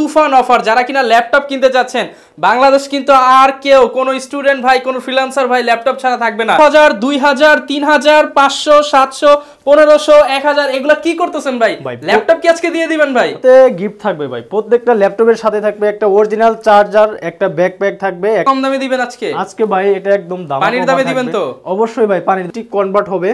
তুফান offer. যারা কিনা laptop কিনতে যাচ্ছেন, বাংলাদেশ কিন্তু আর কেউ কোনো স্টুডেন্ট ভাই, কোনো ফ্রিল্যান্সার ভাই ল্যাপটপ ছাড়া থাকবে না। 1000, 2000, 3000, 500, 700, 1500, 1000 এগুলা কি করতেছেন ভাই? ল্যাপটপ কি আজকে দিয়ে দিবেন ভাই? গিফট থাকবে ভাই, প্রত্যেকটা ল্যাপটপের সাথে থাকবে একটা অরিজিনাল চার্জার, একটা ব্যাকপ্যাক থাকবে। কম দামে দিবেন আজকে ভাই এটা একদম দাম পানির দামে দিবেন তো? অবশ্যই ভাই, পানির ঠিক কনভার্ট হবে।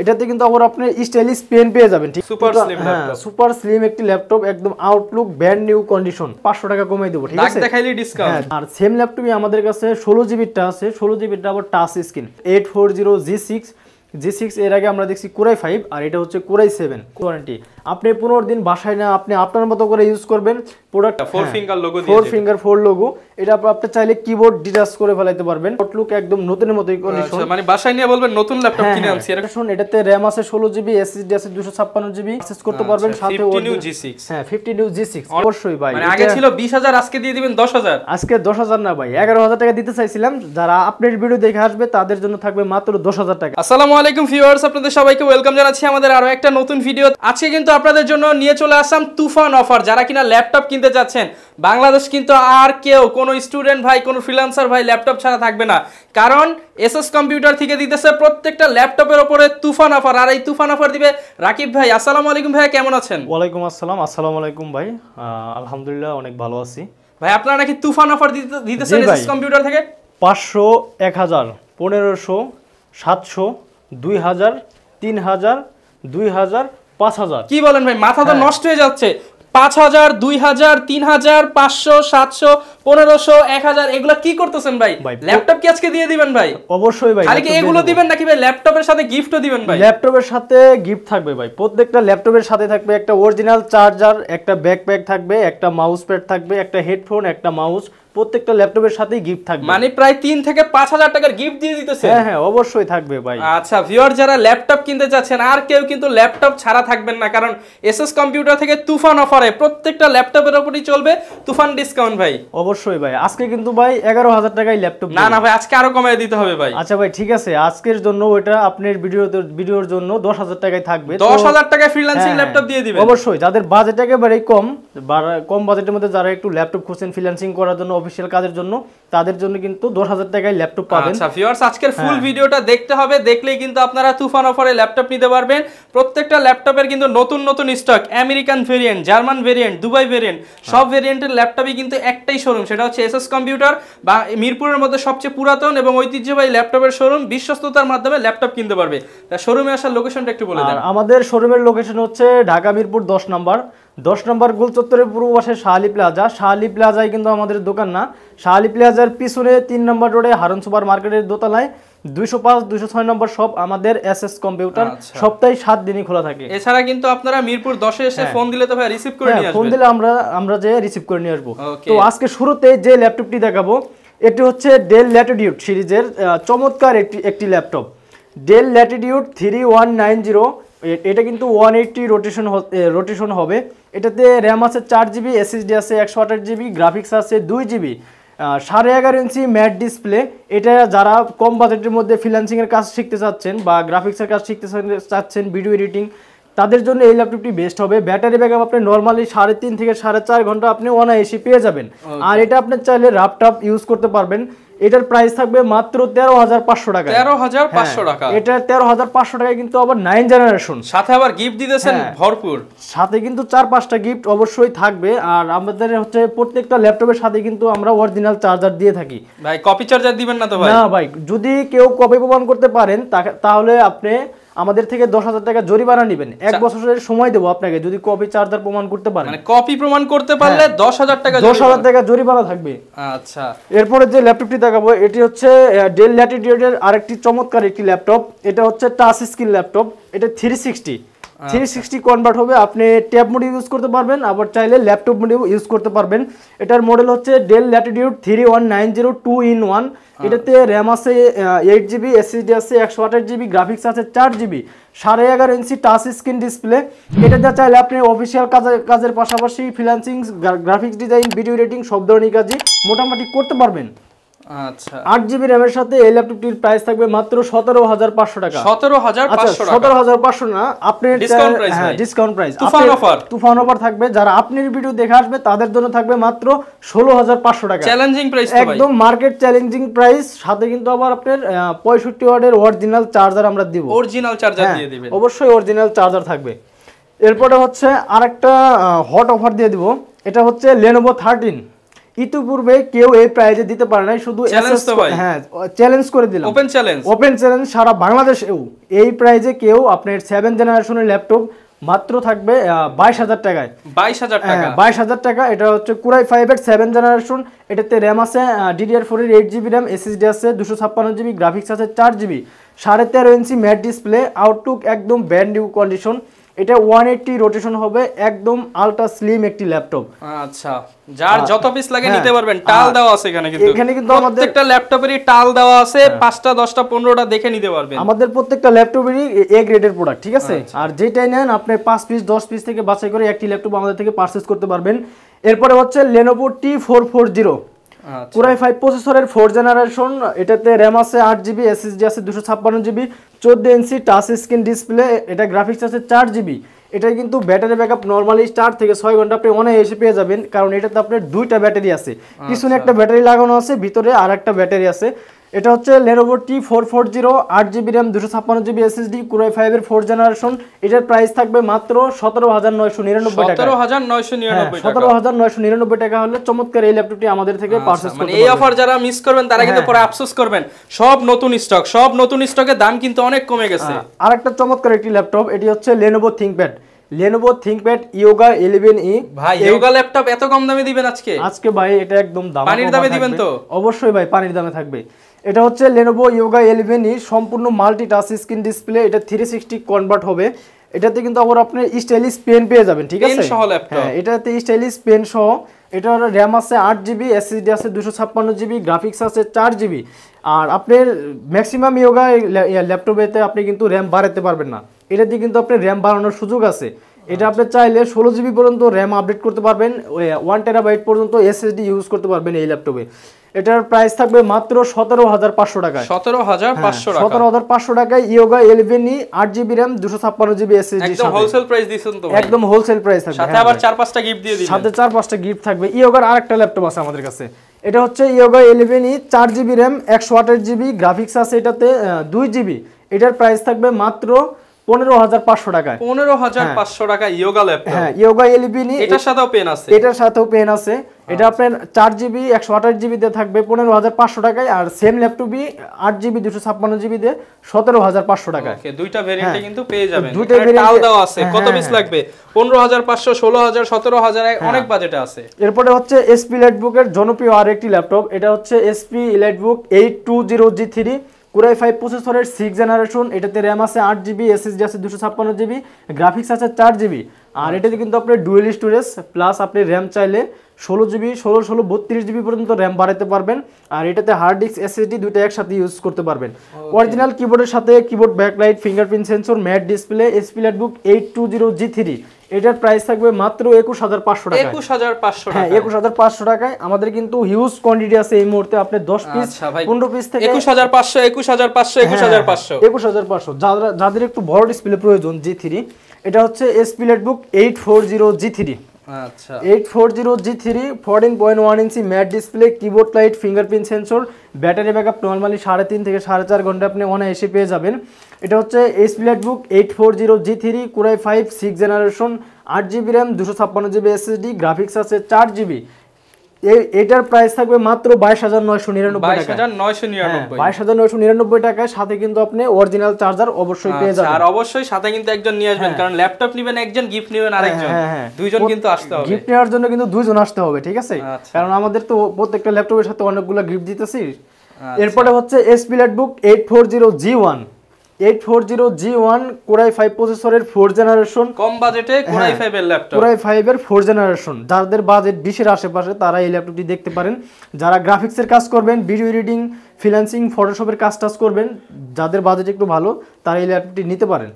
এটাতে কিন্তু আবার আপনি স্টাইলিশ পেন পেয়ে যাবেন। ঠিক, super slim laptop, super slim একটি ল্যাপটপ, একদম আউটলুক ব্র্যান্ড নিউ কন্ডিশন। 500 টাকা কমিয়ে দেব, ঠিক আছে? দেখাইলি ডিসকাউন্ট। আর সেম ল্যাপটপই আমাদের কাছে 16 জিবিটা আছে। 16 জিবিটা আবার টাচ স্ক্রিন, 840G6 এর আগে আমরা দেখছি কোরাই 5, আর এটা হচ্ছে কোরাই 7। ওয়ারেন্টি আপনি 15 দিন বাসায় না আপনি আপনার মতো করে ইউজ করবেন। প্রোডাক্ট 4 ফিঙ্গার লোগো দিয়ে, 4 ফিঙ্গার 4 লোগো। এটা আপনি চাইলে কিবোর্ড ডিটাচ করে ফেলাইতে পারবেন। আউটলুক একদম নতুনের মতই কন্ডিশন। মানে বাসায় নিয়ে বলবেন নতুন ল্যাপটপ কিনে আনছি। শুন, এটাতে RAM আছে 16 জিবি, SSD আছে 256 জিবি, অ্যাক্সেস করতে পারবেন। সাথে 50 নিউ G6, 50 নিউ G6 অবশ্যই ভাই। মানে আগে ছিল 20000, আজকে দিয়ে দিবেন 10000। আজকে 10000 না ভাই, 11000 টাকা দিতে চাইছিলাম। যারা আপনার ভিডিও দেখে আসবে তাদের জন্য থাকবে মাত্র 10000 টাকা। আসসালামু আলাইকুম ভিউয়ার্স, আপনাদের সবাইকে ওয়েলকাম জানাচ্ছি আমাদের আরো একটা নতুন ভিডিও। আজকে কিন্তু আপনাদের জন্য নিয়ে চলে আসলাম তুফান অফার। যারা কিনা ল্যাপটপ কিনতে যাচ্ছেন, বাংলাদেশ কিন্তু আর কেউ কোনো স্টুডেন্ট ভাই, কোনো ফ্রিল্যান্সার ভাই ল্যাপটপ ছাড়া থাকবে না। কারণ এসএস কম্পিউটার থেকে দিতেছে প্রত্যেকটা ল্যাপটপের উপরে তুফান অফার। আর এই তুফান অফার দিবে রাকিব ভাই। আসসালামু আলাইকুম ভাই, কেমন আছেন? ওয়ালাইকুম আসসালাম। আসসালামু আলাইকুম ভাই, আলহামদুলিল্লাহ অনেক ভালো আছি ভাই। আপনারা নাকি তুফান অফার দিতেছেন এসএস কম্পিউটার থেকে? 500, 1000, 1500, 700, 2000, 3000, 2000, 5000। কি বলেন ভাই, মাথা তো নষ্ট হয়ে যাচ্ছে। 5000, 2000, 3000, 500, 700, 1500, 1000 এগুলা কি করতেছেন ভাই? ল্যাপটপ কি আজকে দিয়ে দিবেন ভাই? অবশ্যই ভাই। খালি কি এগুলো দিবেন নাকি ভাই ল্যাপটপের সাথে গিফটও দিবেন ভাই? ল্যাপটপের সাথে গিফট থাকবে ভাই, প্রত্যেকটা ল্যাপটপের সাথে থাকবে একটা অরিজিনাল চার্জার, একটা ব্যাকপ্যাক থাকবে, একটা মাউস প্যাড থাকবে, একটা হেডফোন, একটা মাউস। প্রত্যেকটা ল্যাপটপের সাথেই গিফট থাকবে। মানে প্রায় 3 থেকে 5000 টাকার গিফট দিয়ে দিতেছে। হ্যাঁ অবশ্যই থাকবে ভাই। আচ্ছা ভিউয়ার, যারা ল্যাপটপ কিনতে যাচ্ছেন আর কেউ কিন্তু ল্যাপটপ ছাড়া থাকবেন না। কারণ এসএস কম্পিউটার থেকে তুফান অফারে প্রত্যেকটা ল্যাপটপের উপরই চলবে তুফান ডিসকাউন্ট ভাই। অবশ্যই ভাই, আজকে কিন্তু ভাই 11000 টাকায় ল্যাপটপ। না ভাই, আজকে আরো কমিয়ে দিতে হবে ভাই। আচ্ছা ভাই ঠিক আছে, আজকের জন্য ওটা আপনার ভিডিওর জন্য 10000 টাকায় থাকবে। 10000 টাকায় ফ্রিল্যান্সিং ল্যাপটপ দিয়ে দিবেন। অবশ্যই, যাদের বাজেট একেবারে কম বাজেটের মধ্যে যারা একটু ল্যাপটপ খুঁজছেন ফ্রিল্যান্সিং করার জন্য, অফিশিয়াল কাজের জন্য, তাদের জন্য কিন্তু 10000 টাকায় ল্যাপটপ পাবেন। আচ্ছা ভিউয়ার্স, আজকের ফুল ভিডিওটা দেখতে হবে। দেখলেই কিন্তু আপনারা তুফান অফারে ল্যাপটপ নিতে পারবেন। প্রত্যেকটা ল্যাপটপের কিন্তু নতুন নতুন stock, American variant, German variant, Dubai variant, সব ভেরিয়েন্টের ল্যাপটপই কিন্তু একটাই শোরুম, সেটা হচ্ছে এসএস কম্পিউটার। বা মিরপুরের মধ্যে সবচেয়ে পুরাতন এবং ঐতিহ্যবাহী ল্যাপটপের শোরুম। বিশ্বস্ততার মাধ্যমে ল্যাপটপ কিনতে পারবে। তা শোরুমে আসার লোকেশনটা একটু বলে দেন। আমাদের শোরুমের লোকেশন হচ্ছে ঢাকা মিরপুর 10 নম্বর গোল চত্বরের পূর্ব পাশে শাহালি প্লাজা। শাহালি প্লাজায় কিন্তু আমাদের দোকান না, শাহালি প্লাজার পিছনে 3 নম্বর রোডে হারুন সুপার মার্কেটের দোতলায় 205, 206 নম্বর শপ আমাদের এসএস কম্পিউটার। সপ্তাহে 7 দিনই খোলা থাকে। এছাড়া কিন্তু আপনারা মিরপুর 10 এ এসে ফোন দিলে তো ভাই রিসিভ করে নিয়ে আসবেন। ফোন দিলে আমরা যে রিসিভ করে নিয়ে আসবো। তো আজকে শুরুতে যে ল্যাপটপটি দেখাবো, এটি হচ্ছে ডেল ল্যাটিটিউড সিরিজের চমৎকার একটি ল্যাপটপ, ডেল ল্যাটিটিউড 3190। এটা কিন্তু 180 রোটেশন হবে। এটাতে র্যাম আছে 4 জিবি, SSD আছে 128 জিবি, গ্রাফিক্স আছে 2 জিবি, 11.5 ইঞ্চি ম্যাট ডিসপ্লে। এটা যারা কম বাজেটের মধ্যে ফ্রিল্যান্সিংয়ের কাজ শিখতে চাচ্ছেন বা গ্রাফিক্সের কাজ শিখতে চাচ্ছেন, ভিডিও এডিটিং, তাদের জন্য এই ল্যাপটপটি বেস্ট হবে। ব্যাটারি ব্যাকআপ আপনি নর্মালি 3.5 থেকে 4.5 ঘন্টা আপনি অনায়াসে পেয়ে যাবেন। আর এটা আপনি চাইলে ল্যাপটপ ইউজ করতে পারবেন। এটার প্রাইস থাকবে মাত্র 13500 টাকা। 13500 টাকা? এটা 13500 টাকায় কিন্তু আবার 9 জেনারেশন, সাথে আবার গিফট দিতেছেন ভরপুর। সাথে কিন্তু 4-5টা গিফট অবশ্যই থাকবে। আর আমাদের হচ্ছে প্রত্যেকটা ল্যাপটপের সাথে কিন্তু আমরা অরিজিনাল চার্জার দিয়ে থাকি ভাই। কপি চার্জার দিবেন না তো ভাই? না ভাই, যদি কেউ কপি প্রমাণ করতে পারেন তাহলে আপনি আমাদের থেকে 10000 টাকা জরিমানা নেবেন। 1 বছরের সময় দেবো আপনাকে যদি কপি চার্জার প্রমাণ করতে পারেন। মানে কপি প্রমাণ করতে পারলে 10000 টাকা জরিমানা থাকবে। আচ্ছা, এরপরে যে ল্যাপটপটি দেখাবো, এটি হচ্ছে ডেল ল্যাটিটিউডের আরেকটি চমৎকার একটি ল্যাপটপ। এটা হচ্ছে টাচ স্ক্রিন ল্যাপটপ। এটা 360 কনভার্ট হবে। আপনি ট্যাব মোড ইউজ করতে পারবেন, আবার চাইলে ল্যাপটপ মোড ইউজ করতে পারবেন। এটার মডেল হচ্ছে ডেল ল্যাটিটিউড 3190 2-in-1। এটাতে র্যাম আছে 8 জিবি, SSD আছে 128 জিবি, গ্রাফিক্স আছে 4 জিবি, 11.5 ইঞ্চি টাচ স্ক্রিন ডিসপ্লে। এটাতে চাইলে আপনি অফিসিয়াল কাজের পাশাপাশি freelancing, graphics design, video editing সব ধরনের কাজই মোটামুটি করতে পারবেন। আচ্ছা 8GB র‍্যামের সাথে এই ল্যাপটপটির প্রাইস থাকবে মাত্র 17500 টাকা। 17500 টাকা, 17500 না, আপনার ডিসকাউন্ট প্রাইস, হ্যাঁ ডিসকাউন্ট প্রাইস, তুফান অফার থাকবে। যারা আপনার ভিডিও দেখে আসবে তাদের জন্য থাকবে মাত্র 16500 টাকা, চ্যালেঞ্জিং প্রাইস, একদম মার্কেট চ্যালেঞ্জিং প্রাইস। সাথে কিন্তু আবার আপনার 65 ওয়াটের অরিজিনাল চার্জার আমরা দিব, অরিজিনাল চার্জার দিয়ে দিবেন, অবশ্যই অরিজিনাল চার্জার থাকবে। এরপরে হচ্ছে আরেকটা হট অফার দিয়ে দিব, এটা হচ্ছে Lenovo 13। ইতিপূর্বে কেউ এই প্রাইজে দিতে পারে নাই, শুধু হ্যাঁ চ্যালেঞ্জ করে দিলাম, ওপেন চ্যালেঞ্জ সারা বাংলাদেশেও এই প্রাইজে কেউ আপনার 7 জেনারেশনের ল্যাপটপ মাত্র থাকবে 22000 টাকায়। 22000 টাকা। এটা হচ্ছে Core i5 এর 7 জেনারেশন, এটাতে RAM আছে DDR4 এর 8GB RAM, SSD আছে 256GB, গ্রাফিক্স আছে 4GB, 13.5 ইঞ্চি ম্যাট ডিসপ্লে, আউটলুক একদম ব্র্যান্ড নিউ কন্ডিশন। এটা 180 রোটেশন হবে, একদম আলট্রা স্লিম একটি ল্যাপটপ। আচ্ছা, যার যত পিস লাগে নিতে পারবেন, টাল দেওয়া আছে এখানে, কিন্তু আমাদের প্রত্যেকটা ল্যাপটপেরই টাল দেওয়া আছে, 5টা 10টা 15টা দেখে নিতে পারবেন। আমাদের প্রত্যেকটা ল্যাপটপেরই এ গ্রেডের প্রোডাক্ট, ঠিক আছে? আর যেটাই নেন আপনি 5 পিস 10 পিস থেকে বাছাই করে একটি ল্যাপটপ আমাদের থেকে পারচেজ করতে পারবেন। এরপরে হচ্ছে Lenovo T440, Core i5 প্রসেসরের 4 জেনারেশন, এটাতে RAM আছে 8GB, SSD আছে 256GB, 14 ইঞ্চি টাচ স্ক্রিন ডিসপ্লে, এটা গ্রাফিক্স আছে 4GB। এটা কিন্তু ব্যাটারি ব্যাকআপ নরমালি 4 থেকে 6 ঘন্টা আপনি অনায়াসে পেয়ে যাবেন, কারণ এটাতে আপনার দুইটা ব্যাটারি আছে, পিছনে একটা ব্যাটারি লাগানো আছে, ভিতরে আরেকটা ব্যাটারি আছে। এটা হচ্ছে Lenovo T440, 8GB RAM, 256GB SSD, Core i5 এর 4 জেনারেশন। এটার প্রাইস থাকবে মাত্র 17999 টাকা। 17999 টাকা হলে চমৎকার এই ল্যাপটপটি আমাদের থেকে পারচেজ করতে পারবেন। এই অফার যারা মিস করবেন তারা কিন্তু পরে আফসোস করবেন। সব নতুন স্টকের দাম কিন্তু অনেক কমে গেছে। আরেকটা চমৎকার একটি ল্যাপটপ, এটি হচ্ছে Lenovo ThinkPad Yoga 11e। ভাই Yoga ল্যাপটপ এত কম দামে দিবেন আজকে ভাই, এটা একদম দাম পানির দামে দিবেন তো? অবশ্যই ভাই, পানির দামে থাকবে। এটা হচ্ছে Lenovo Yoga 11e, সম্পূর্ণ মাল্টি টাচ স্ক্রিন ডিসপ্লে, এটা 360 কনভার্ট হবে। এটাতে কিন্তু আবার আপনি স্টাইলিশ পেন পেয়ে যাবেন, ঠিক আছে? হ্যাঁ, এটাতে স্টাইলিশ পেন সহ। এটার RAM আছে 8GB, SSD আছে 256GB, গ্রাফিক্স আছে 4GB। আর আপনার ম্যাক্সিমাম Yoga ল্যাপটপেতে আপনি কিন্তু RAM বাড়াতে পারবেন না, এটাতে কিন্তু আপনার RAM বাড়ানোর সুযোগ আছে। এটা আপনি চাইলে 16GB পর্যন্ত RAM আপডেট করতে পারবেন, 1TB পর্যন্ত SSD ইউজ করতে পারবেন এই ল্যাপটপে। এটার প্রাইস থাকবে মাত্র 17500 টাকায়। 17500 টাকায় Yoga 11e, 8GB RAM, 256GB SSD, একদম হোলসেল প্রাইস দিছেন তো ভাই? একদম হোলসেল প্রাইস থাকবে, সাথে আবার 4-5টা গিফট দিয়ে দিবেন। সাথে 4-5টা গিফট থাকবে। Yoga এর আরেকটা ল্যাপটপ আছে আমাদের কাছে, এটা হচ্ছে Yoga 11e, 4GB RAM, 128GB, graphics আছে এটাতে 2GB। এটার প্রাইস থাকবে মাত্র 15500 টাকায়। 15500 টাকা Yoga ল্যাপটপ। হ্যাঁ, Yoga 11e, এটার সাথেও পেন আছে। এটা আপনার 4GB 128GB দিয়ে থাকবে 15500 টাকায়, আর সেম ল্যাপটপই 8GB 256GB দিয়ে 17500 টাকায়। ওকে, দুইটা ভেরিয়েন্টে কিন্তু পেয়ে যাবেন। দুইটা ভেরিয়েন্ট দাও আছে, কত পিস লাগবে? 15500, 16000, 17000, অনেক বাজেটে আছে। এরপরে হচ্ছে HP EliteBook এর জনপ্রিয় আরেকটি ল্যাপটপ, এটা হচ্ছে HP EliteBook 820G3, Core i5 প্রসেসরের 6 জেনারেশন, এটাতে RAM আছে 8GB, SSD আছে 256GB, গ্রাফিক্স আছে 4GB। আর এটাতে কিন্তু আপনার ডুয়াল স্টোরেজ প্লাস আপনি RAM চাইলে 16GB, 16, 32GB পর্যন্ত RAM বাড়াতে পারবেন। আর এটাতে হার্ড ডিস্ক, SSD দুটো একসাথে ইউজ করতে পারবেন। অরিজিনাল কিবোর্ডের সাথে keyboard backlight, fingerprint sensor, mat display, HP EliteBook 820G3। এটার প্রাইস থাকবে মাত্র 21500 টাকা। 21500 টাকা। হ্যাঁ, 21500 টাকায়। আমাদের কিন্তু হিউজ কোয়ান্টিটি আছে এই মুহূর্তে, আপনি 10 পিস 15 পিস থেকে 21500, 21500। যাদের একটু বড় ডিসপ্লে প্রয়োজন G3, এটা হচ্ছে HP EliteBook 840G3। আচ্ছা, 840G3, 14.1 inch matte display, keyboard light, fingerprint sensor, battery backup normally 3.5 থেকে 4.5 ঘন্টা আপনি অনায়াসে পেয়ে যাবেন। এটা হচ্ছে HP EliteBook 840G3, Core i5 6 generation, 8GB RAM, 256GB SSD, graphics আছে 4GB। এটার প্রাইস থাকবে মাত্র 22999 টাকা। 22999 টাকায়, সাথে কিন্তু আপনি অরিজিনাল চার্জার অবশ্যই পেয়ে যাবেন। আর অবশ্যই সাথে কিন্তু একজন নিয়ে আসবেন, কারণ ল্যাপটপ নেবেন একজন, গিফট নেবেন আরেকজন, দুইজন কিন্তু আসতে হবে। গিফট নেওয়ার জন্য কিন্তু দুইজন আসতে হবে, ঠিক আছে? কারণ আমাদের তো প্রত্যেকটা ল্যাপটপের সাথে অনেকগুলো গিফট দিতেছি। এরপরে হচ্ছে HP EliteBook 840G1, 840G1, Core i5 প্রসেসরের 4 জেনারেশন, কম বাজেটে Core i5 এর ল্যাপটপ, Core i5 এর 4 জেনারেশন। যাদের বাজেট 20 এর আশেপাশে তারা এই ল্যাপটপটি দেখতে পারেন। যারা গ্রাফিক্সের কাজ করবেন, ভিডিও এডিটিং, ফ্রিল্যান্সিং, ফটোশপের কাজ করবেন, যাদের বাজেট একটু ভালো তারা এই ল্যাপটপটি নিতে পারেন।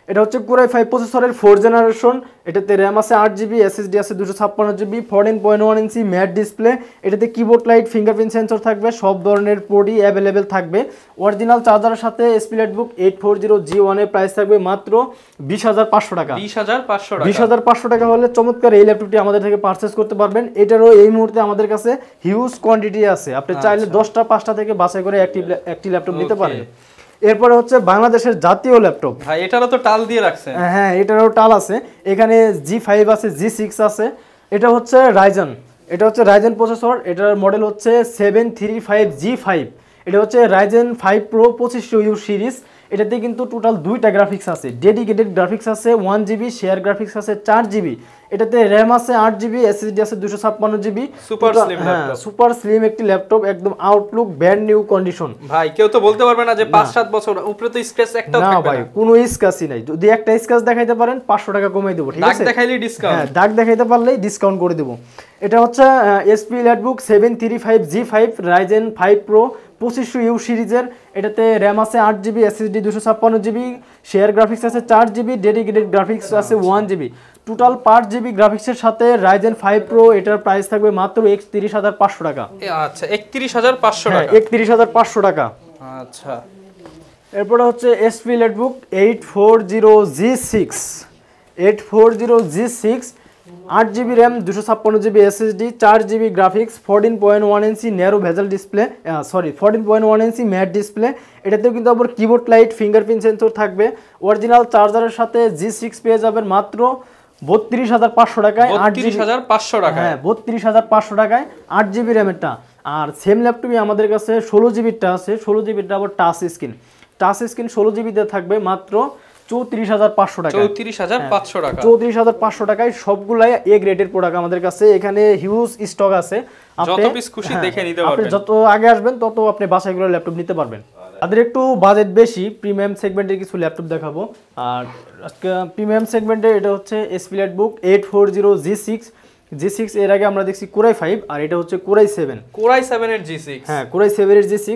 এটা হচ্ছে কোরাই 5 প্রসেসরের 4 জেনারেশন। এটাতে র্যাম আছে 8GB, এসএসডি আছে 256GB, 14.1 ইঞ্চি ম্যাট ডিসপ্লে। এটাতে কিবোর্ড লাইট, ফিঙ্গারপ্রিন্ট সেন্সর থাকবে, সব ধরনের পোর্টই অ্যাভেলেবেল থাকবে। অরিজিনাল চার্জারের সাথে এসপি লাইটবুক 840G1 এর প্রাইস থাকবে মাত্র 20,500 টাকা। 20,500 টাকা হলে চমৎকার এই ল্যাপটপটি আমাদের থেকে পারচেজ করতে পারবেন। এটারও এই মুহূর্তে আমাদের কাছে হিউজ কোয়ান্টিটি আছে, আপনি চাইলে 10টা 5টা থেকে বাছাই করে একটি ল্যাপটপ নিতে পারেন। এরপরে হচ্ছে বাংলাদেশের জাতীয় ল্যাপটপ, ভাই এটারও তো টাল দিয়ে রাখছেন। হ্যাঁ এটারও টাল আছে, এখানে G5 আছে, G6 আছে। এটা হচ্ছে রাইজেন প্রসেসর, এটার মডেল হচ্ছে 735G5। এটা হচ্ছে রাইজেন 5 Pro 2500U সিরিজ। এটাতে কিন্তু টোটাল 2টা গ্রাফিক্স আছে, ডেডিকেটেড গ্রাফিক্স আছে 1GB, শেয়ার গ্রাফিক্স আছে 4GB। এটাতে র্যাম আছে 8GB, এসএসডি আছে 256GB। সুপার স্লিম একটি ল্যাপটপ, একদম আউটলুক ব্র্যান্ড নিউ কন্ডিশন। ভাই কেউ তো বলতে পারবে না যে 5-7 বছর উপরে তো স্ক্র্যাচ একটাও থাকবে না। ভাই কোনো স্ক্র্যাচই নাই, যদি একটা স্ক্র্যাচ দেখাইতে পারেন 500 টাকা কমিয়ে দেব, ঠিক আছে? দাগ দেখাইলেই ডিসকাউন্ট। হ্যাঁ দাগ দেখাইতে পারলেই ডিসকাউন্ট করে দেব। এটা হচ্ছে HP laptop 735G5 Ryzen 5 Pro 2500U সিরিজের। এটাতে র্যাম আছে 8GB, SSD 256GB, share graphics আছে 4GB, ডেডিকেটেড গ্রাফিক্স আছে 1GB। টোটাল 5GB গ্রাফিক্সের সাথে রাইজেন 5 Pro, এটার প্রাইস থাকবে মাত্র 31,500 টাকা। আচ্ছা 31,500 টাকা। 31,500 টাকা। আচ্ছা এরপরে হচ্ছে HP laptop 840G6 8GB RAM, 256GB SSD, 4GB graphics, 14.1 inch narrow bezel display, 14.1 inch matte display. এটাতেও কিন্তু আবার কিবোর্ড লাইট, ফিঙ্গারপ্রিন্ট সেন্সর থাকবে। অরিজিনাল চার্জারের সাথে G6 পেয়ে যাবেন মাত্র 32,500 টাকায়। 32,500 টাকা। হ্যাঁ 32,500 টাকায় 8GB র্যামেরটা। আর সেম ল্যাপটপই আমাদের কাছে 16GBটা আছে, 16GBটা আবার টাচ স্ক্রিন 16GB থাকবে মাত্র 34,500 টাকা। 34,500 টাকা। 34,500 টাকায় সবগুলাই এ গ্রেডের প্রোডাক্ট আমাদের কাছে। এখানে হিউজ স্টক আছে, যত পিস খুশি দেখে নিতে পারবেন। আপনি যত আগে আসবেন তত আপনি বাছাই করে ল্যাপটপ নিতে পারবেন। তাদের একটু বাজেট বেশি, প্রিমিয়াম সেগমেন্টের কিছু ল্যাপটপ দেখাবো। আর আজকে প্রিমিয়াম সেগমেন্টে এটা হচ্ছে এসপি ল্যাপটপ 840G6 এর আগে আমরা দেখছি কোরাই 5, আর এটা হচ্ছে কোরাই 7 এর G6। হ্যাঁ কোরাই 7 এর G6,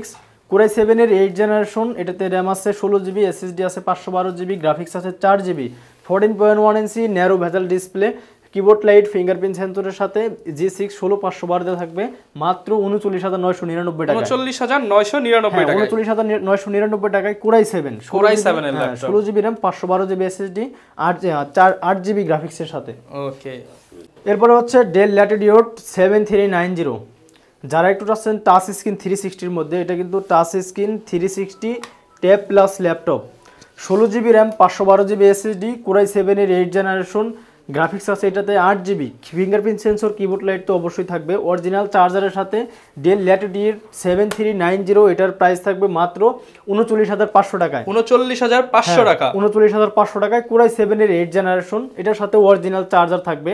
কোরাই 7 এর 8 জেনারেশন। এটাতে র্যাম আছে 16GB, এসএসডি আছে 512GB, গ্রাফিক্স আছে 4GB, 14.1 inch narrow bezel display, keyboard light, fingerprint সেন্সরের সাথে G6 16512 থাকবে মাত্র 39,999 টাকা। 39,999 টাকা। 39,999 টাকায় কোরাই 7 এর laptop, 16GB RAM, 512GB SSD, 8GB গ্রাফিক্সের সাথে। ওকে। এরপরে হচ্ছে ডেল ল্যাটিটিউড 7390। যারা একটু চাচ্ছেন টাচ স্ক্রিন 360 মধ্যে, এটা কিন্তু touch screen 360 tab plus laptop, 16GB RAM, 512GB SSD, core i 7 এর 8 জেনারেশন, গ্রাফিক্স আছে এটাতে 8GB, fingerprint sensor, keyboard light তো অবশ্যই থাকবে। অরিজিনাল চার্জারের সাথে ডেল ল্যাটিটিউড 7390, এটার প্রাইস থাকবে মাত্র 39,500 টাকায়। 39,500 টাকা। 39,500 টাকায় কোরাই 7 এর 8 জেনারেশন, এটার সাথে অরিজিনাল চার্জার থাকবে।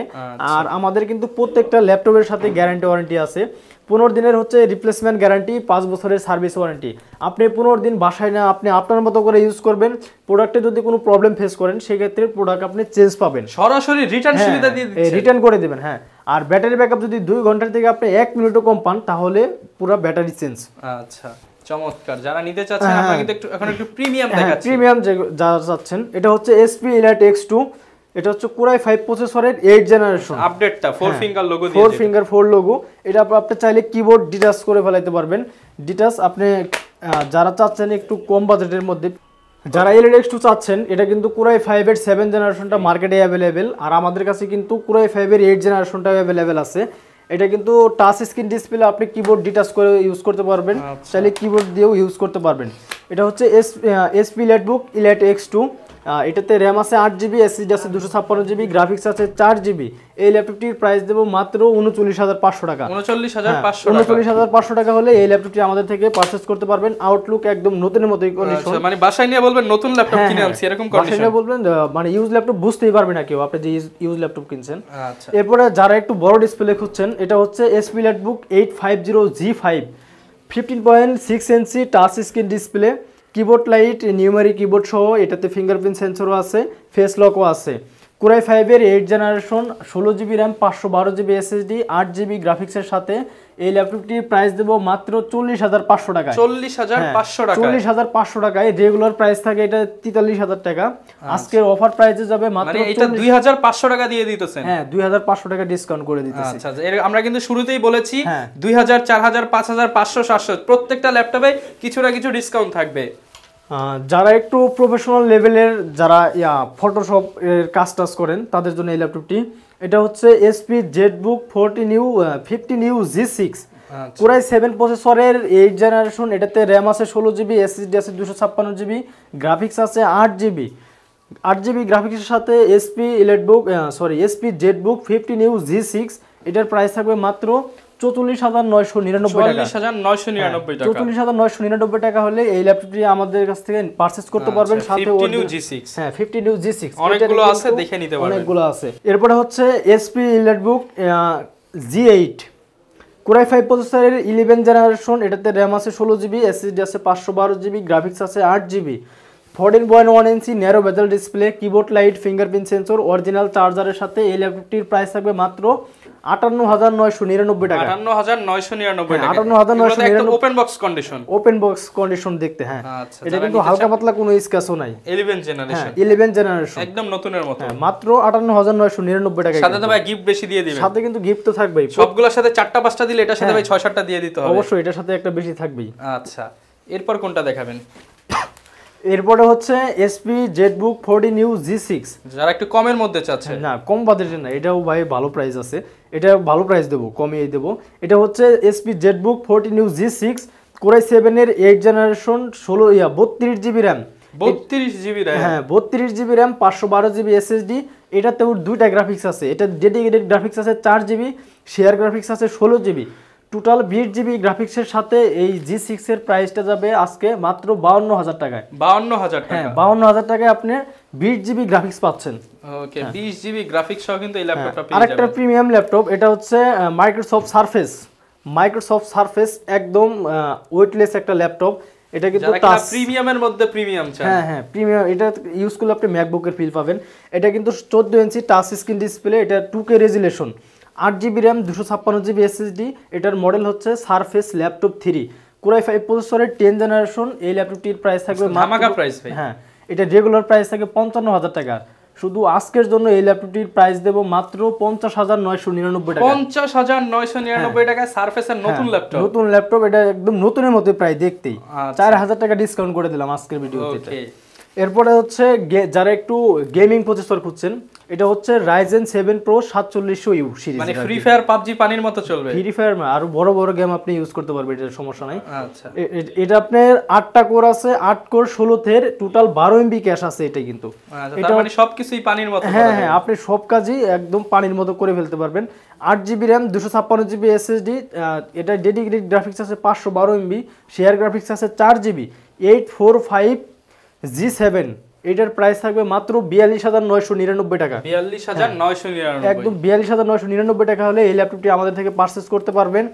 আর আমাদের কিন্তু প্রত্যেকটা ল্যাপটপের সাথে গ্যারান্টি ওয়ারেন্টি আছে। 15 দিনের হচ্ছে রিপ্লেসমেন্ট গ্যারান্টি, 5 বছরের সার্ভিস ওয়ারেন্টি। আপনি 15 দিন বাসায় না, আপনি আপনার মতো করে ইউজ করবেন। প্রোডাক্টে যদি কোনো প্রবলেম ফেস করেন সেক্ষেত্রে প্রোডাক্ট আপনি চেঞ্জ পাবেন, সরাসরি রিটার্ন সুবিধা দিয়ে দিচ্ছেন, রিটার্ন করে দিবেন। হ্যাঁ আর ব্যাটারি ব্যাকআপ যদি 2 ঘন্টার থেকে আপনি 1 মিনিটও কম পান তাহলে পুরো ব্যাটারি চেঞ্জ। আচ্ছা চমৎকার। যারা নিতে চাচ্ছেন আমরা কিন্তু এখন একটু প্রিমিয়াম দেখাচ্ছি। প্রিমিয়াম যারা চাচ্ছেন, এটা হচ্ছে SP Elite X2, এটা হচ্ছে কোরাই 5 প্রসেসরের 8 জেনারেশন আপডেটটা 4 ফিঙ্গার লোগো দিয়ে 4 ফিঙ্গার 4 লোগো। এটা আপনি চাইলে কিবোর্ড ডিটাচ করে ফেলাইতে পারবেন। ডিটাচ আপনি যারা চাচ্ছেন একটু কম বাজেটের মধ্যে, যারা Elite X2 চাচ্ছেন, এটা কিন্তু কোরাই 5 এর 7 জেনারেশনটা মার্কেটে অ্যাভেলেবেল, আর আমাদের কাছে কিন্তু কোরাই 5 এর 8 জেনারেশনটা অ্যাভেলেবেল আছে। এটা কিন্তু টাচ স্ক্রিন ডিসপ্লে, আপনি কিবোর্ড ডিটাচ করে ইউজ করতে পারবেন, চাইলে কিবোর্ড দিয়েও ইউজ করতে পারবেন। এটা হচ্ছে SP ল্যাপটপ Elite X2, এটাতে র্যাম আছে 8GB, এসএসডি আছে 256GB, গ্রাফিক্স আছে 4GB। এই ল্যাপটপটির প্রাইস দেব মাত্র 39,500 টাকা। 39,500 টাকা হলে এই ল্যাপটপটি আমাদের থেকে পারচেজ করতে পারবেন। আউটলুক একদম নতুনের মতোই কন্ডিশন, মানে বাসায় নিয়ে বলবেন নতুন ল্যাপটপ কিনে আনছি এরকম কন্ডিশন। বাসায় নিয়ে বলবেন, মানে ইউজ ল্যাপটপ বুঝতেই পারবে না কেউ আপনি যে ইউজ ল্যাপটপ কিনছেন। আচ্ছা এরপরে যারা একটু বড় ডিসপ্লে খুঁজছেন, এটা হচ্ছে SP ল্যাপটপ 850G5 15.6 ইঞ্চি touch screen display, keyboard light, numeric keyboard সহ, এটাতে ফিঙ্গারপ্রিন্ট সেন্সরও আছে, ফেস লকও আছে। কোরাই 5 এর 8 generation, 16GB RAM, 512GB SSD, 8GB গ্রাফিক্সের সাথে। এই ল্যাপটপটির প্রাইস দেবো মাত্র 40,500 টাকায়। 40,500 টাকা, 40,500 টাকায়। রেগুলার প্রাইস থাকে এটা 43,000 টাকা। আজকের অফার প্রাইসে যাবে মাত্র মানে এটা 2,500 টাকা দিয়ে দিতেছেন। হ্যাঁ 2,500 টাকা ডিসকাউন্ট করে দিতেছি। আচ্ছা আমরা কিন্তু শুরুতেই বলেছি 2,000, 4,000, 5,000, 500, 700 প্রত্যেকটা ল্যাপটপে কিছু না কিছু ডিসকাউন্ট থাকবে। যারা একটু প্রফেশনাল লেভেলের, যারা ফটোশপ এর কাজ টাজ করেন, তাদের জন্য এই ল্যাপটপটি। এটা হচ্ছে SP Jetbook 15 new G6 core i 7 প্রসেসরের 8 জেনারেশন। এটাতে র্যাম আছে 16 জিবি, এসএসডি আছে 256 জিবি, গ্রাফিক্স আছে 8 জিবি। 8 জিবি গ্রাফিক্সের সাথে এসপি জেটবুক 50 নিউ G6। এটার প্রাইস থাকবে মাত্র 44,999 টাকা। 44,999 টাকা হলে এই ল্যাপটপটি আমাদের কাছ থেকে পারচেজ করতে পারবেন। সাথে 50 নিউ G6, হ্যাঁ 50 নিউ G6 অনেকগুলো আছে, দেখে নিতে পারবেন। অনেকগুলো আছে। এরপরে হচ্ছে এসপি ইলেটবুক G8 কোরাই 5 প্রসেসরের 11 জেনারেশন। এটাতে র্যাম আছে 16 জিবি, এসএসডি আছে 512 জিবি, গ্রাফিক্স আছে 8 GB, 14.1 inch narrow bezel display, keyboard light, fingerprint sensor, original চার্জারের সাথে এই ল্যাপটপটির প্রাইস থাকবে মাত্র 58,999 টাকা। 58,999 টাকা। 58,999 open box condition, open box condition দেখতে। হ্যাঁ এটা কিন্তু হালকা পাতলা কোনো স্ক্র্যাচও নাই। 11 জেনারেশন, 11 জেনারেশন একদম নতুনের মতো। মাত্র 58,999 টাকা। সাথে তো ভাই গিফট বেশি দিয়ে দিবেন। সাথে কিন্তু গিফট তো থাকবেই। সবগুলোর সাথে 4টা 5টা দিলে এটার সাথে ভাই 6-7টা দিয়ে দিতে হবে। অবশ্যই এটার সাথে একটা বেশি থাকবেই। আচ্ছা এরপর কোনটা দেখাবেন? এরপরে হচ্ছে এসপি জেটবুক 40 নিউ G6, যারা একটু কমের মধ্যে চাচ্ছে। না কম বাজেটের না, এটাও ভাই ভালো প্রাইস আছে। এটা ভালো প্রাইস দেবো, কমিয়ে দেবো। এটা হচ্ছে SP Jetbook 40 new G6 core i 7 এর 8 generation, 32 GB RAM, 32 GB RAM, হ্যাঁ 32 জিবি র্যাম, 512 জিবি এসএসডি। এটাতেও দুইটা গ্রাফিক্স আছে। এটা ডেডিকেটেড গ্রাফিক্স আছে 4 জিবি, শেয়ার গ্রাফিক্স আছে 16 জিবি, টোটাল 20 জিবি গ্রাফিক্সের সাথে এই G6 এর প্রাইসটা যাবে আজকে মাত্র 52,000 টাকায়। 52,000 টাকা। হ্যাঁ 52,000 টাকায় আপনি 20 জিবি গ্রাফিক্স পাচ্ছেন। ওকে 20 জিবি গ্রাফিক্স সহ কিন্তু এই ল্যাপটপটা পেয়ে যাবেন। আরেকটা প্রিমিয়াম ল্যাপটপ, এটা হচ্ছে মাইক্রোসফট সারফেস, একদম ওয়েটলেস একটা ল্যাপটপ। এটা কিন্তু টাচ প্রিমিয়ামের মধ্যে প্রিমিয়াম চাই। হ্যাঁ প্রিমিয়াম। এটা ইউজ করলে আপনি ম্যাকবুকের ফিল পাবেন। এটা কিন্তু 14 ইঞ্চি টাচ স্ক্রিন ডিসপ্লে, এটা 2K resolution, 8 GB RAM, 256 GB SSD. এটার মডেল হচ্ছে সারফেস ল্যাপটপ 3 কোরাই 5 প্রসেসরের 10 জেনারেশন। এই ল্যাপটপটির প্রাইস থাকবে ধামাকা প্রাইস ভাই। হ্যাঁ এটা রেগুলার প্রাইস থাকে 55,000 টাকা। শুধু আজকের জন্য এই ল্যাপটপটির প্রাইস দেব মাত্র 50,999 টাকা। 50,999 টাকা সারফেসের নতুন ল্যাপটপ। নতুন ল্যাপটপ, এটা একদম নতুনের মতো প্রায় দেখতেই। 4,000 টাকা ডিসকাউন্ট করে দিলাম আজকের ভিডিওতে। এরপরে হচ্ছে যারা একটু গেমিং প্রসেসর খুঁজছেন, এটা হচ্ছে Ryzen 7 Pro 4700U সিরিজ। মানে ফ্রি ফায়ার পাবজি পানির মতো চলবে। ফ্রি ফায়ার আর বড় বড় গেম আপনি ইউজ করতে পারবেন, এটার সমস্যা নাই। আচ্ছা এটা আপনার 8টা কোর আছে, 8 কোর 16 এর টোটাল 12 MB ক্যাশ আছে এটা কিন্তু। এটা মানে সবকিছুই পানির মতো। হ্যাঁ আপনি সব কাজই একদম পানির মতো করে ফেলতে পারবেন। 8 জিবি র্যাম, 256 জিবি এসএসডি। এটা ডেডিকেটেড গ্রাফিক্স আছে 512 MB, শেয়ার গ্রাফিক্স আছে 4 জিবি, 845 G7। এটার প্রাইস থাকবে মাত্র 42,999 টাকা। 42,999, একদম 42,999 টাকা হলে এই ল্যাপটপটি আমাদের থেকে পারচেজ করতে পারবেন।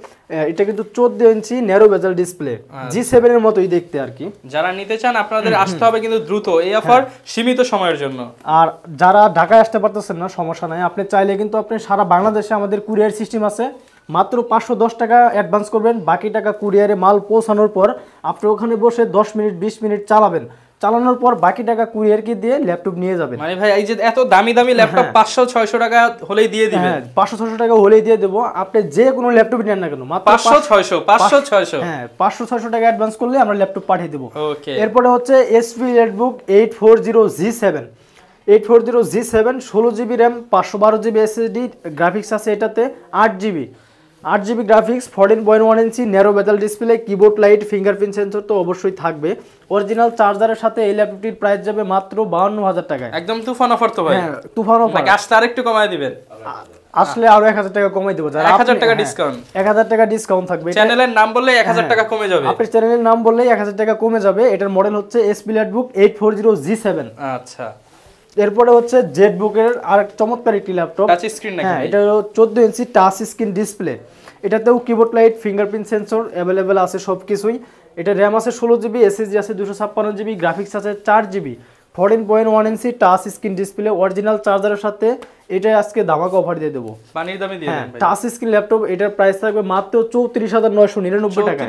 এটা কিন্তু 14 ইঞ্চি ন্যারো বেজেল ডিসপ্লে, G7 এর মতোই দেখতে আর কি। যারা নিতে চান আপনাদের আসতে হবে কিন্তু দ্রুত, এই অফার সীমিত সময়ের জন্য। আর যারা ঢাকায় আসতে পারতেছেন না, সমস্যা নাই, আপনি চাইলে কিন্তু আপনি সারা বাংলাদেশে আমাদের কুরিয়ার সিস্টেম আছে। মাত্র 510 টাকা অ্যাডভান্স করবেন, বাকি টাকা কুরিয়ারে মাল পৌঁছানোর পর আপনি ওখানে বসে 10 মিনিট 20 মিনিট চালানোর পর বাকি টাকা কুরিয়ারকে দিয়ে ল্যাপটপ নিয়ে যাবেন। মানে ভাই এই যে এত দামি দামি ল্যাপটপ 500-600 টাকা হলেই দিয়ে দিবেন। 500-600 টাকা হলেই দিয়ে দেবো। আপনি যে কোনো ল্যাপটপ নেন না কেন, মাত্র 500-600 হ্যাঁ 500-600 টাকা অ্যাডভান্স করলে আমরা ল্যাপটপ পাঠিয়ে দেবো। ওকে এরপরে হচ্ছে HP EliteBook 840G7 16 GB RAM, 512 GB SSD, graphics আছে এটাতে 8 GB graphics, 14.1 inch narrow bezel display, keyboard light, fingerprint sensor তো অবশ্যই থাকবে। অরিজিনাল চার্জারের সাথে এই ল্যাপটপটির প্রাইস যাবে মাত্র 52,000 টাকায়। একদম তুফান অফার তো ভাই। হ্যাঁ তুফান অফার। নাকি আসলে আরেকটু কমায় দিবেন? আসলে আরো 1000 টাকা কমাই দেব। যারা 1000 টাকা ডিসকাউন্ট, 1000 টাকা ডিসকাউন্ট থাকবে। চ্যানেলের নাম বললে 1000 টাকা কমে যাবে। আপনার চ্যানেলের নাম বললেই 1000 টাকা কমে যাবে। এটার মডেল হচ্ছে এসপি লেটবুক 840G7। আচ্ছা এরপরে হচ্ছে জেটবুকের আর চমৎকার একটি ল্যাপটপ, টাচ স্ক্রিন নাকি? হ্যাঁ এটা হলো 14 ইঞ্চি টাচ স্ক্রিন ডিসপ্লে। এটাতেও keyboard light, fingerprint sensor available আছে সবকিছুই। এটা র্যাম আছে 16 জিবি, এসএসডি আছে 256 জিবি, গ্রাফিক্স আছে 4 GB, 14.1 inch touch screen display original চার্জারের সাথে এটা আজকে ধামাকা অফার দিয়ে দেবো। পানির দামে দিয়ে দেন ভাই। টাচ স্ক্রিন ল্যাপটপ এটার প্রাইস থাকবে মাত্র 34,999 টাকা।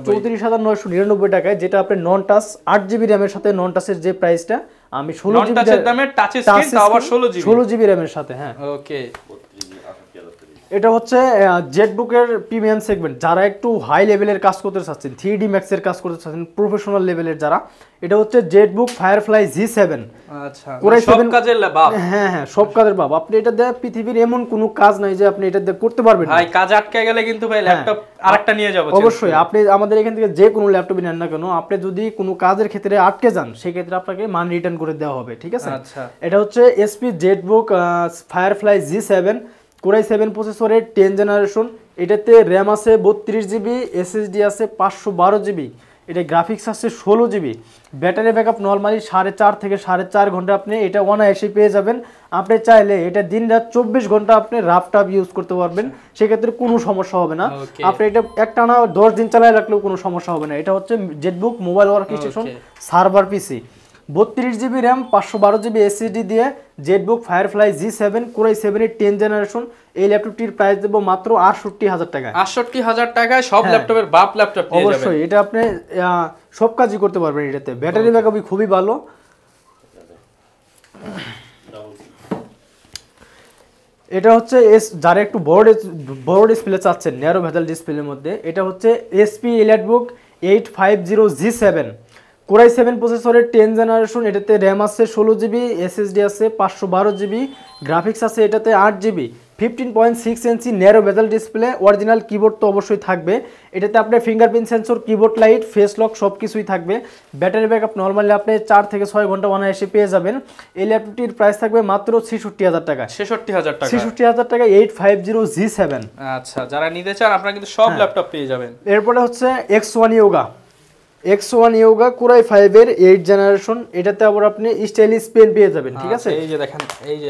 34,999 টাকায়, যেটা আপনি নন টাচ 8GB র্যামের সাথে, নন টাচের যে প্রাইসটা আমি 16GB টাচের দামে টাচ স্ক্রিন তাও আবার 16GB র্যামের সাথে। হ্যাঁ ওকে, এটা হচ্ছে জেটবুকের প্রিমিয়াম সেগমেন্ট, যারা একটু হাই লেভেলের কাজ করতে চাচ্ছেন, 3D ম্যাক্স এর কাজ করতে চাচ্ছেন, প্রফেশনাল লেভেলের যারা, এটা হচ্ছে জেটবুক ফায়ারফ্লাই G7। আচ্ছা, সব কাজের বাপ। হ্যাঁ হ্যাঁ, সব কাজের বাপ। আপনি এটা দিয়ে পৃথিবীর এমন কোনো কাজ নাই যে আপনি এটা দিয়ে করতে পারবেন না ভাই। কাজ আটকে গেলে কিন্তু ভাই ল্যাপটপ আরেকটা নিয়ে যাব। অবশ্যই আপনি আমাদের এখান থেকে যে কোনো ল্যাপটপ নেন না কেন, আপনি যদি কোনো কাজের ক্ষেত্রে আটকে যান সেই ক্ষেত্রে আপনাকে মান রিটার্ন করে দেওয়া হবে, ঠিক আছে? আচ্ছা, এটা হচ্ছে SP Jetbook firefly G7 core i 7 প্রসেসরের 10 জেনারেশন। এটাতে র্যাম আছে 32GB, এসএসডি আছে 512GB, এটা গ্রাফিক্স আছে 16GB। ব্যাটারি ব্যাকআপ নরমালি 4.5 থেকে 4.5 ঘন্টা আপনি এটা অনায়াসে পেয়ে যাবেন। আপনি চাইলে এটা দিন রাত 24 ঘন্টা আপনি রাফটাপ ইউজ করতে পারবেন, সেক্ষেত্রে কোনো সমস্যা হবে না। আপনি এটা একটানা 10 দিন চালায় রাখলেও কোনো সমস্যা হবে না। এটা হচ্ছে জেটবুক মোবাইল ওয়ার্কস্টেশন সার্ভার পিসি, 32GB র্যাম 512GB এসএসডি দিয়ে জেটবুক ফায়ারফ্লাই G7 কোরাই 7 এর 10 জেনারেশন। এই ল্যাপটপটির প্রাইস দেব মাত্র 68,000 টাকা। 68,000 টাকায় সব ল্যাপটপের বাপ ল্যাপটপ পেয়ে যাবেন। অবশ্যই এটা আপনি সব কাজই করতে পারবেন এটাতে। ব্যাটারি ব্যাকআপই খুবই ভালো। এটা হচ্ছে যারা একটু বড় ডিসপ্লে চাচ্ছেন, ন্যারো ভেজাল ডিসপ্লের মধ্যে, এটা হচ্ছে এসপি এলিটবুক 850G7 কোরাই 7 প্রসেসরের 10 জেনারেশন। এটাতে র্যাম আছে 16GB, এসএসডি আছে 512GB, গ্রাফিক্স আছে এটাতে 8GB, 15.6 inch narrow bezel display, original keyboard তো অবশ্যই থাকবে। এটাতে আপনার fingerprint sensor, keyboard light, face lock সব কিছুই থাকবে। ব্যাটারি ব্যাকআপ নরমালি আপনি 4 থেকে 6 ঘন্টা অনায়াসে পেয়ে যাবেন। এই ল্যাপটপটির প্রাইস থাকবে মাত্র 66,000 টাকা। 66,000 টাকা, 66,000 টাকা 850G7। আচ্ছা, যারা নিতে চান আপনারা কিন্তু সব ল্যাপটপ পেয়ে যাবেন। এরপরে হচ্ছে X1 ইয়োগা কোরাই 5 এর 8 জেনারেশন। এটাতে আবার আপনি স্টাইলিশ পেন পেয়ে যাবেন, ঠিক আছে? এই যে দেখেন, এই যে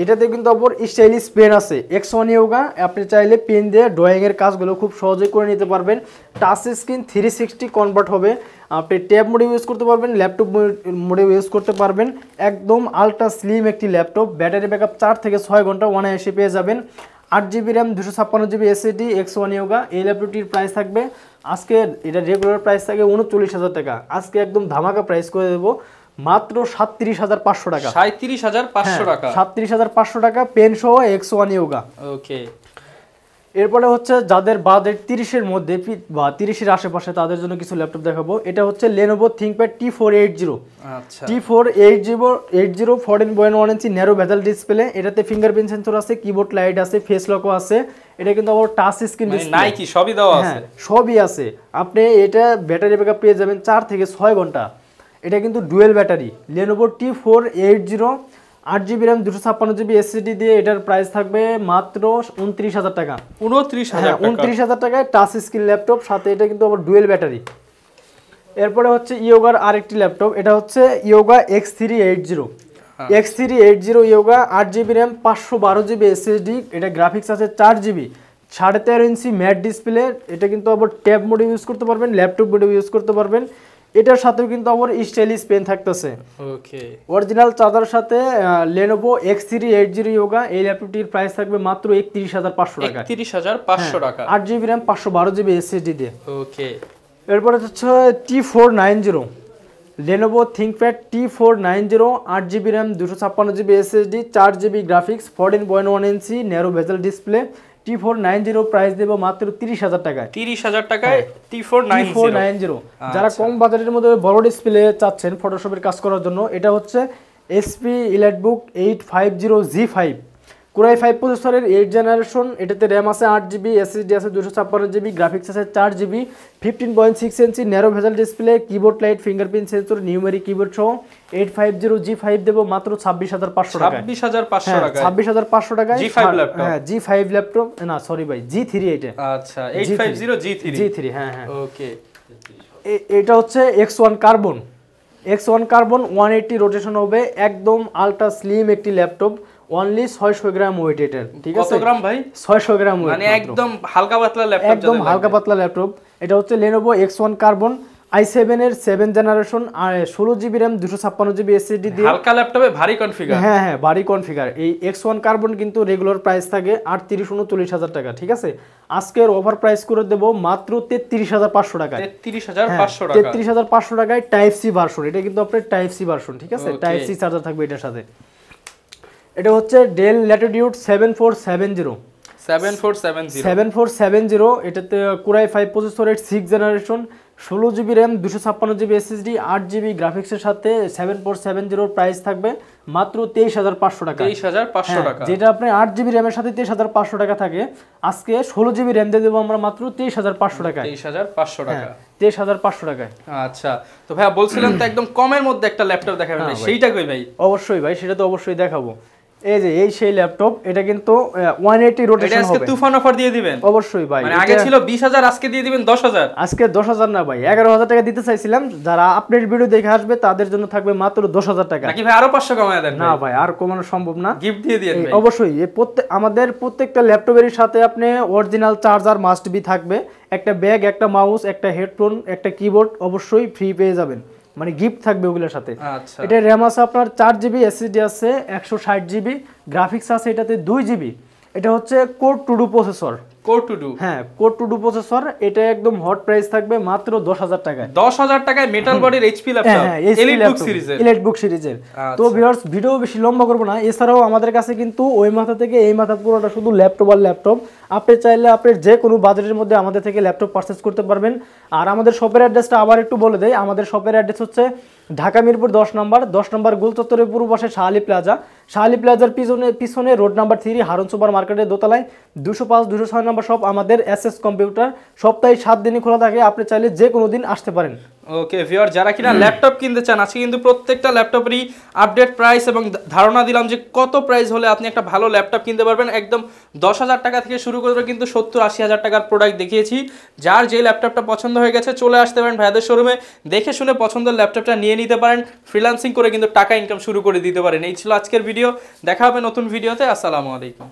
এটাতে কিন্তু আবার স্টাইলিশ পেন আছে। X1 ইয়োগা আপনি চাইলে পেন দিয়ে ড্রয়িং এর কাজগুলো খুব সহজেই করে নিতে পারবেন। টাচ স্ক্রিন 360 কনভার্ট হবে, আপনি ট্যাব মোডে ইউজ করতে পারবেন, ল্যাপটপ মোডে ইউজ করতে পারবেন। একদম আলট্রা স্লিম একটি ল্যাপটপ। ব্যাটারি ব্যাকআপ 4 থেকে 6 ঘন্টা অনায়াসে পেয়ে যাবেন। 8GB RAM 256GB SSD X1 yoga. এই ল্যাপটপটির প্রাইস থাকবে আজকে, এটা রেগুলার প্রাইস থাকে 39,000 টাকা, আজকে একদম ধামাকা প্রাইস করে দেবো মাত্র 37,500 টাকা। 37,500 টাকা, 37,500 টাকা পেন সহ X1 ইয়োগা। ওকে। এরপরে হচ্ছে যাদের বাজেট 30-এর মধ্যে বা 30-এর আশেপাশে, তাদের জন্য কিছু ল্যাপটপ দেখাবো। এটা হচ্ছে Lenovo ThinkPad T480। আচ্ছা, T480 14.1 inch narrow bezel display. এটাতে ফিঙ্গারপ্রিন্ট সেন্সর আছে, কিবোর্ড লাইট আছে, ফেস লকও আছে। এটা কিন্তু আবার টাচ স্ক্রিন ডিসপ্লে, নাই কি সবই দেওয়া আছে? সবই আছে। আপনি এটা ব্যাটারি ব্যাকআপ পেয়ে যাবেন 4 থেকে 6 ঘন্টা। এটা কিন্তু dual battery. Lenovo T480 8GB RAM 256GB SSD দিয়ে এটার প্রাইস থাকবে মাত্র 29,000 টাকা। 29,000 টাকায় টাচ স্ক্রিন ল্যাপটপ, সাথে এটা কিন্তু আবার ডুয়েল ব্যাটারি। এরপরে হচ্ছে ইয়োগার আরেকটি ল্যাপটপ, এটা হচ্ছে yoga X380 yoga 8GB RAM 512GB SSD. এটা গ্রাফিক্স আছে 4GB, 13.5 ইঞ্চি ম্যাট ডিসপ্লে। এটা কিন্তু আবার ট্যাব মোডে ইউজ করতে পারবেন, ল্যাপটপ মোডে ইউজ করতে পারবেন। এটার সাথেও কিন্তু আবার স্টাইলিশ পেন থাকতেছে। ওকে, অরিজিনাল চার্জারের সাথে Lenovo X380 ইয়োগা। এই ল্যাপটপটির প্রাইস থাকবে মাত্র 31,500 টাকা। 31,500 টাকা, 8GB র্যাম 512GB এসএসডি দিয়ে। ওকে। এরপরে হচ্ছে T490 Lenovo ThinkPad T490 8GB RAM 256GB SSD, 4GB graphics, 14.1 inch narrow bezel display. T490 price দেব মাত্র 30,000 টাকায়। 30,000 টাকায় T490। যারা কম বাজারের মধ্যে বড় ডিসপ্লে চাচ্ছেন ফটোশপের কাজ করার জন্য, এটা হচ্ছে HP এলিটবুক 850G5 কোরাই 5 প্রসেসরের 8 জেনারেশন। এটাতে র্যাম আছে 8GB, এসএসডি আছে 256GB, গ্রাফিক্স আছে 4GB, 15.6 ইঞ্চি ন্যারো ভেজাল display, keyboard light, fingerprint sensor, numeric keyboard সহ 850G5 দেব মাত্র 26,500 টাকা। 26,500 টাকা, 26,500 টাকায় G5 ল্যাপটপ। হ্যাঁ, G5 ল্যাপটপ না, সরি ভাই, G3 এটা। আচ্ছা, 850G3। হ্যাঁ হ্যাঁ, ওকে। এটা হচ্ছে X1 কার্বন 180 রোটেশন হবে। একদম আলট্রা স্লিম একটি ল্যাপটপ, অনলি 600 গ্রাম ওয়েট এটার, ঠিক আছে? কত গ্রাম ভাই? 600 গ্রাম ওয়েট, মানে একদম হালকা পাতলা ল্যাপটপ, একদম হালকা পাতলা ল্যাপটপ। এটা হচ্ছে Lenovo X1 কার্বন i7 এর 7 জেনারেশন আর 16GB RAM 256GB SSD দিয়ে হালকা ল্যাপটপে ভারী কনফিগার। হ্যাঁ হ্যাঁ ভারী কনফিগার। এই X1 কার্বন কিন্তু রেগুলার প্রাইস থাকে 38-39,000 টাকা, ঠিক আছে? আজকের ওভার প্রাইস করে দেব মাত্র 33,500 টাকায়। 33,500 টাকা, 33,500 টাকায় টাইপ সি ভার্সন। এটা কিন্তু আপনার টাইপ সি ভার্সন, ঠিক আছে? টাইপ সি চার্জার থাকবে এটার সাথে। এটা হচ্ছে ডেল ল্যাটিটিউড 7470। এটাতে কোরাই 5 প্রসেসরের 6 generation, 16GB RAM 256GB SSD 8GB গ্রাফিক্সের সাথে 7470 প্রাইস থাকবে মাত্র 23,500 টাকা। 23,500 টাকা, যেটা আপনি 8GB RAM এর সাথে 23,500 টাকা থাকে, আজকে 16GB RAM দিয়ে দেবো আমরা মাত্র 23,500 টাকায়। 23,500 টাকা, 23,500 টাকায়। আচ্ছা, তো ভাইয়া বলছিলাম তো একদম কমের মধ্যে একটা ল্যাপটপ দেখাবেন, সেইটা কই ভাই? অবশ্যই ভাই, সেটা তো অবশ্যই দেখাবো। এই যে এই সেই ল্যাপটপ, এটা কিন্তু 180 রোটেশন হবে। আজকে তুফান অফার দিয়ে দিবেন? অবশ্যই ভাই, মানে আগে ছিল 20,000, আজকে দিয়ে দিবেন 10,000। আজকে 10,000 না ভাই, 11,000 টাকা দিতে চাইছিলাম। যারা আপডেট ভিডিও দেখে আসবে তাদের জন্য থাকবে মাত্র 10,000 টাকা। নাকি ভাই আরো 500 কমায় দেন? না ভাই, আর কমানো সম্ভব না, গিফট দিয়ে দিন ভাই। অবশ্যই আমাদের প্রত্যেকটা ল্যাপটপের সাথে আপনি অরিজিনাল চার্জার মাস্ট বি থাকবে, একটা ব্যাগ, একটা মাউস, একটা হেডফোন, একটা কিবোর্ড অবশ্যই ফ্রি পেয়ে যাবেন, মানে গিফট থাকবে ওগুলোর সাথে। আচ্ছা, এটা র্যাম আছে আপনার 4GB, SSD আছে 160GB, গ্রাফিক্স আছে এটাতে 2GB। এটা হচ্ছে core to do processor. Core to do, হ্যাঁ কোর টু ডু প্রসেসর। এটা একদম হট প্রাইস থাকবে মাত্র 10,000 টাকায়। 10,000 টাকায় মেটাল বডির এইচপি ল্যাপটপ, এলিট বুক সিরিজের। তো ভিউয়ার্স, ভিডিও বেশি লম্বা করব না। এছাড়াও আমাদের কাছে কিন্তু ওই মাথা থেকে এই মাথা পুরোটা শুধু ল্যাপটপ আর ল্যাপটপ। আপনি চাইলে আপনি যে কোনো বাজেটের মধ্যে আমাদের থেকে ল্যাপটপ পারচেজ করতে পারবেন। আর আমাদের শপের অ্যাড্রেসটা আবার একটু বলে দেই। আমাদের শপের অ্যাড্রেস হচ্ছে ঢাকা মিরপুর 10 নম্বর গোল চত্বরের পূর্ব পাশে শাহালি প্লাজা। শাহালি প্লাজার পিছনে রোড নাম্বার 3 হারুন সুপার মার্কেটের দোতলায় 205-206 নম্বর শপ আমাদের এসএস কম্পিউটার। সপ্তাহে 7 দিনই খোলা থাকে, আপনি চাইলে যে কোনো দিন আসতে পারেন। ওকে ভিউয়ার, যারা কিনা ল্যাপটপ কিনতে চান, আজকে কিন্তু প্রত্যেকটা ল্যাপটপেরই আপডেট প্রাইস এবং ধারণা দিলাম যে কত প্রাইস হলে আপনি একটা ভালো ল্যাপটপ কিনতে পারবেন। একদম 10,000 টাকা থেকে শুরু করে কিন্তু 70-80,000 টাকার প্রোডাক্ট দেখিয়েছি। যার যে ল্যাপটপটা পছন্দ হয়ে গেছে চলে আসতে পারেন ভাইয়াদের শোরুমে, দেখে শুনে পছন্দের ল্যাপটপটা নিয়ে নিতে পারেন। ফ্রিল্যান্সিং করে কিন্তু টাকা ইনকাম শুরু করে দিতে পারেন। এই ছিল আজকের ভিডিও, দেখা হবে নতুন ভিডিওতে। আসসালামু আলাইকুম।